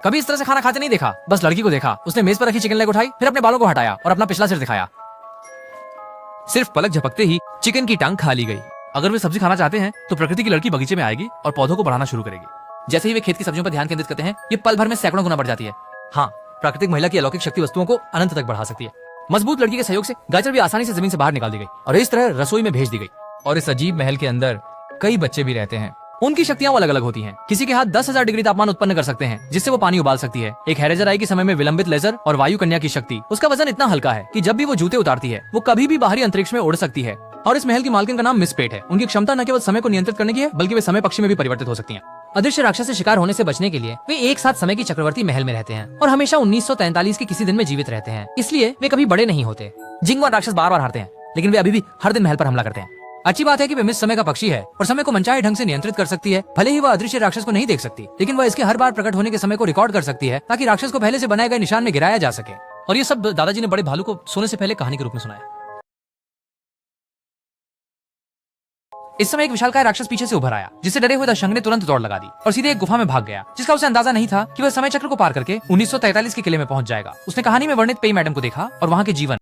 कभी इस तरह से खाना खाते नहीं देखा। बस लड़की को देखा, उसने मेज पर रखी चिकन लेग उठाई, फिर अपने बालों को हटाया और अपना पिछला सिर दिखाया। सिर्फ पलक झपकते ही चिकन की टांग खा ली गई। अगर वे सब्जी खाना चाहते हैं तो प्रकृति की लड़की बगीचे में आएगी और पौधों को बढ़ाना शुरू करेगी। जैसे ही वे खेत की सब्जियों पर ध्यान केंद्रित करते हैं, ये पल भर में सैकड़ों गुना बढ़ जाती है। हाँ, प्राकृतिक महिला की अलौकिक शक्ति वस्तुओं को अनंत तक बढ़ा सकती है। मजबूत लड़की के सहयोग से गाजर भी आसानी से जमीन से बाहर निकाल दी गई और इस तरह रसोई में भेज दी गई। और इस अजीब महल के अंदर कई बच्चे भी रहते हैं। उनकी शक्तियां अलग अलग होती हैं। किसी के हाथ 10,000 डिग्री तापमान उत्पन्न कर सकते हैं, जिससे वो पानी उबाल सकती है। एक हैरेजर आई के समय में विलंबित लेजर और वायु कन्या की शक्ति। उसका वजन इतना हल्का है कि जब भी वो जूते उतारती है, वो कभी भी बाहरी अंतरिक्ष में उड़ सकती है। और इस महल की मालकिन का नाम मिस पेट है। उनकी क्षमता न केवल समय को नियंत्रित करने की है, बल्कि वे समय पक्षी में भी परिवर्तित हो सकती हैं। अदृश्य राक्षस से शिकार होने से बचने के लिए वे एक साथ समय की चक्रवर्ती महल में रहते हैं और हमेशा 1943 के किसी दिन में जीवित रहते हैं। इसलिए वे कभी बड़े नहीं होते। जिंगवान राक्षस बार बार हारते हैं, लेकिन वे अभी भी हर दिन महल पर हमला करते हैं। अच्छी बात है कि वे मिस समय का पक्षी है और समय को मनचाहे ढंग से नियंत्रित कर सकती है। भले ही वह अदृश्य राक्षस को नहीं देख सकती, लेकिन वह इसके हर बार प्रकट होने के समय को रिकॉर्ड कर सकती है, ताकि राक्षस को पहले से बनाए गए निशान में गिराया जा सके। और ये सब दादाजी ने बड़े भालू को सोने से पहले कहानी के रूप में सुनाया। इस समय एक विशालकाय राक्षस पीछे से उभर आया, जिससे डरे हुए दशंग ने तुरंत दौड़ लगा दी और सीधे एक गुफा में भाग गया, जिसका उसे अंदाजा नहीं था कि वह समय चक्र को पार करके 1943 के किले में पहुंच जाएगा। उसने कहानी में वर्णित पेई मैडम को देखा और वहां के जीवन